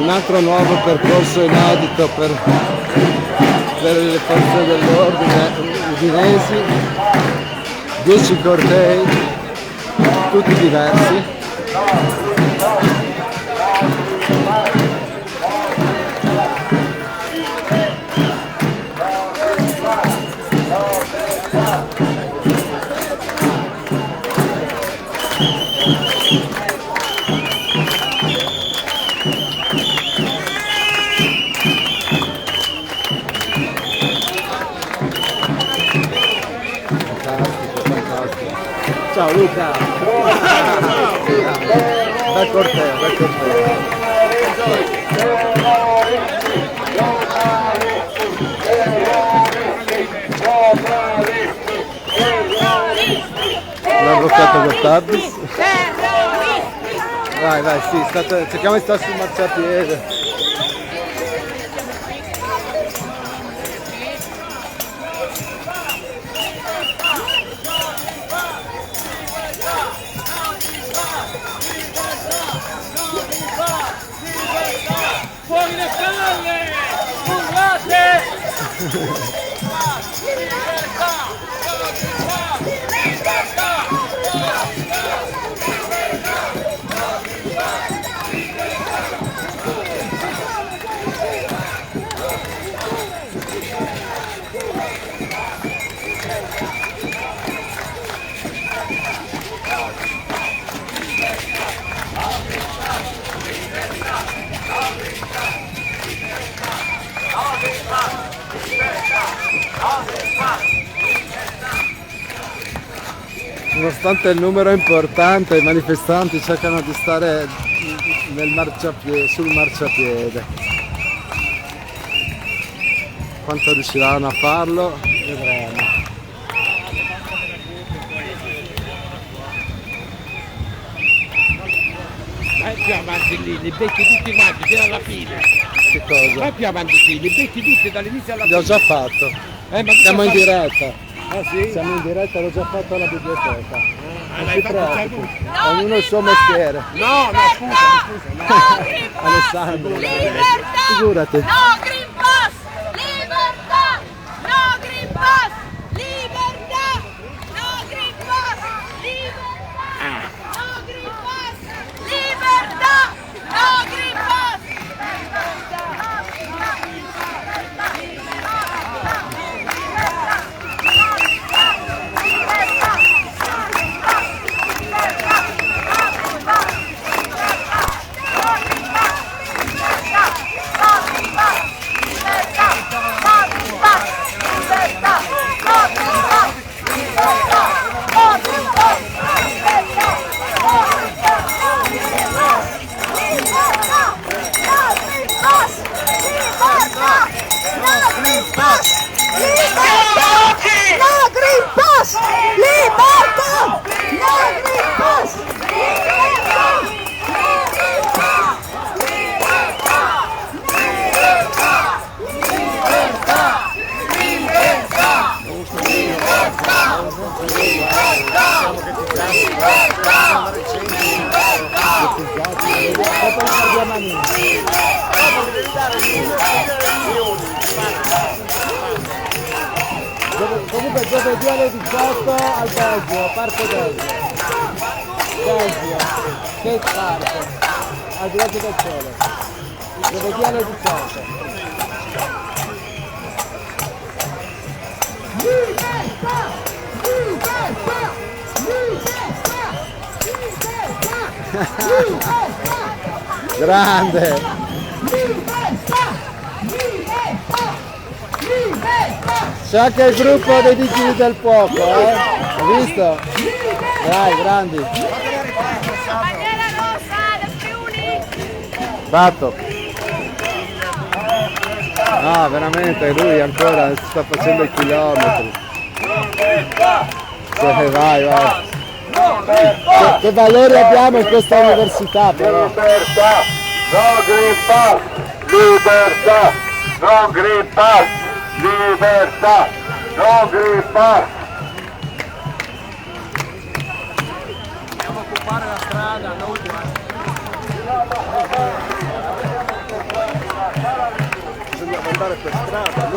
Un altro nuovo percorso inedito per le forze dell'ordine udinesi, 10 cortei, tutti diversi. Ciao Luca! Bel corteo, bel corteo. L'avvocato Gottabis. Vai, vai, sì, cerchiamo di stare sul marciapiede. Fuori le palle! Urlate! Nonostante il numero importante, i manifestanti cercano di stare sul marciapiede. Quanto riusciranno a farlo, vedremo. Vai più avanti lì, li becchi tutti quanti fino alla fine. Che cosa? Vai più avanti qui, li becchi tutti dall'inizio alla fine. L'ho già fatto. Ma Siamo in diretta. Ah sì? Siamo in diretta, l'ho già fatto alla biblioteca. Non l'hai si fatto già preoccupi. tu? Ognuno il suo mestiere. No, scusa. Alessandro. Libertà! Figurati. No Green Pass! Libertà! No Green Pass! Libertà! No Green Pass! Libertà! No Green Pass! Libertà! No Green Pass! Comunque giovedì alle 18 al Belgio, Parco Belgio. Belgio, che parco, al di là del cielo. Giovedì alle 18. Grande! C'è anche il gruppo dei vigili del fuoco, hai visto? Dai, grandi! Bandiera rossa del Friuli! Batto! No, veramente, lui ancora sta facendo i chilometri. Vai, vai! Che valori abbiamo in questa università però? Libertà, no Green Pass, libertà, no Green Pass, libertà, no Green Pass. Andiamo a occupare la strada, non andare per strada,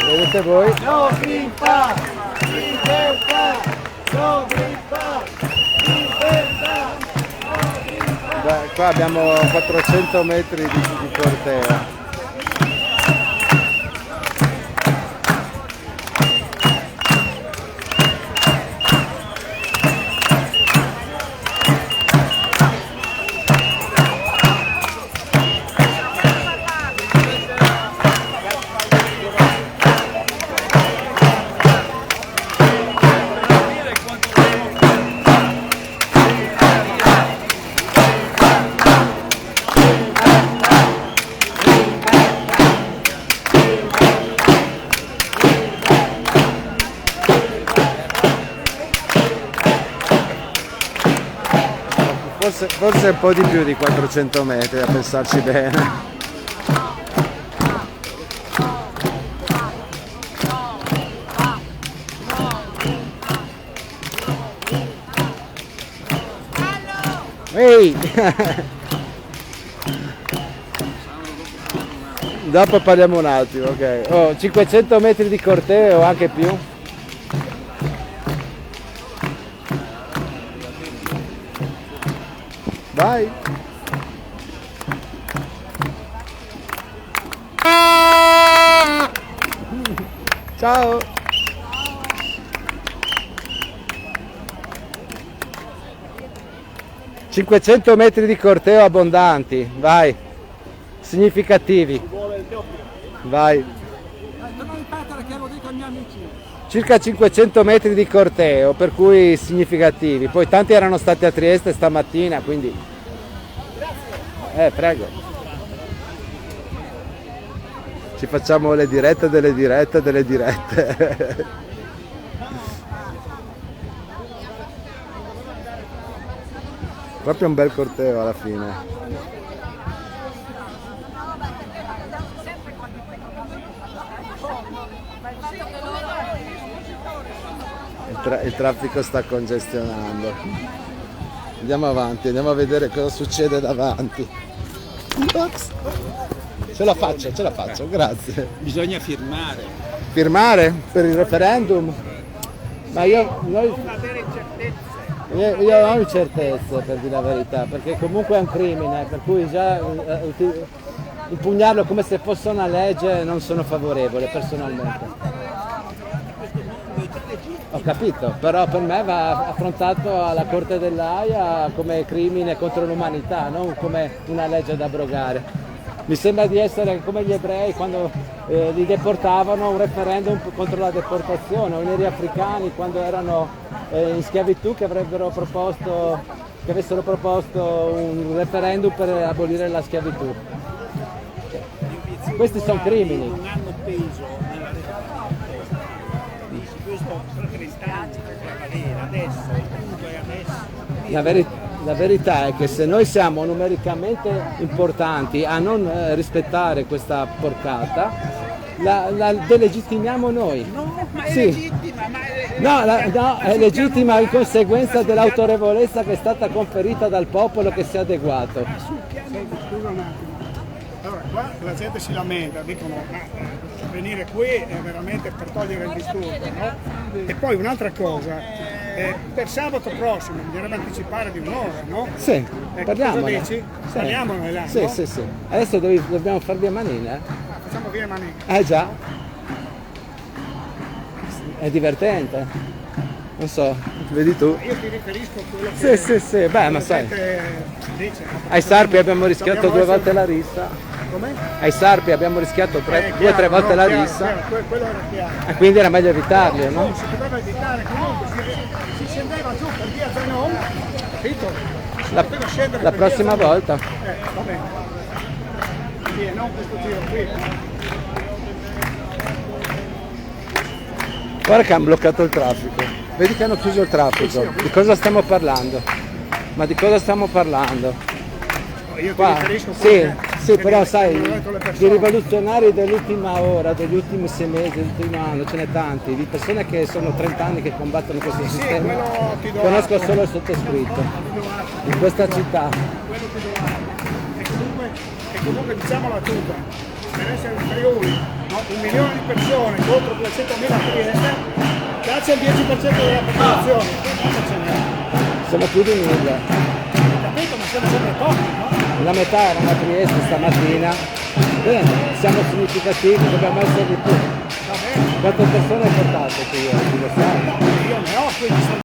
vedete voi? No Green Pass! Libertà! No Green Pass! Libertà! Beh, qua abbiamo 400 metri di corteo. Forse un po' di più di 400 metri a pensarci bene. Ehi! Dopo parliamo un attimo, ok. Oh, 500 metri di corteo, anche più. Vai! Ciao! $500 metri di corteo abbondanti, vai! Significativi. Vai! Circa 500 metri di corteo, per cui significativi. Poi tanti erano stati a Trieste stamattina, quindi... prego. Ci facciamo le dirette delle dirette delle dirette. Proprio un bel corteo alla fine. Il traffico sta congestionando. Andiamo avanti, andiamo a vedere cosa succede davanti. Ops. Ce la faccio, grazie. Bisogna firmare. Firmare per il referendum? Ma io non ho certezze, per dire la verità, perché comunque è un crimine, per cui già impugnarlo come se fosse una legge non sono favorevole personalmente. Ho capito, però per me va affrontato alla Corte dell'Aia come crimine contro l'umanità, non come una legge da abrogare. Mi sembra di essere come gli ebrei quando li deportavano, un referendum contro la deportazione, o i neri africani quando erano in schiavitù che avessero proposto un referendum per abolire la schiavitù. Questi sono crimini. Non hanno peso nella questo preferenziale per prevalere adesso, il punto è adesso. La verità è che se noi siamo numericamente importanti a non rispettare questa porcata, la delegittimiamo noi. No, ma è sì. legittima, È legittima in conseguenza dell'autorevolezza che è stata conferita dal popolo che si è adeguato. Scusa un attimo. Allora, qua la gente si lamenta, dicono venire qui è veramente per togliere il disturbo, no? E poi un'altra cosa, per sabato prossimo bisognerebbe anticipare di un'ora, no? Sì, parliamone. Cosa dici? Sì. Parliamone là, Sì, no? sì, sì. Adesso dobbiamo far via Manina, Facciamo via Manina. già. È divertente. Non so, vedi tu. Io ti riferisco a quello che... Sì, beh, ma sai. Dice, Ai Sarpi abbiamo rischiato dobbiamo 2 essere- volte la rissa. Come? Ai Sarpi abbiamo rischiato 2 o 3 volte la rissa. Quello era chiaro. E quindi era meglio evitarli, no? Si poteva evitare, comunque si scendeva giù per via Zanon, capito? Si poteva scendere La per via prossima Zanon. volta. Va bene. Sì, e non questo giro qui. Guarda che hanno bloccato il traffico. Vedi che hanno chiuso il traffico. Di cosa stiamo parlando? Ma di cosa stiamo parlando? Io ti Qua, riferisco a quello sì, che però mi sai, hanno detto le di persone. rivoluzionari dell'ultima ora, degli ultimi 6 mesi, dell'ultimo anno, ce n'è tanti, di persone che sono 30 anni che combattono questo Sì, sistema. quello ti do Conosco atto. solo il sottoscritto Ti do atto. in questa città. Quello ti do atto. E comunque comunque diciamola tutta, per essere in Friuli, no? 1 milione di persone contro 200.000 a Trieste, grazie al 10% della popolazione, quanto ce n'è? Siamo più di 1000. Capito? Ma siamo sempre pochi, no? La metà erano a Trieste stamattina. Bene, siamo significativi, dobbiamo essere di più. Va bene, Quante persone hai portato qui oggi, lo sai? io ne ho, quindi sono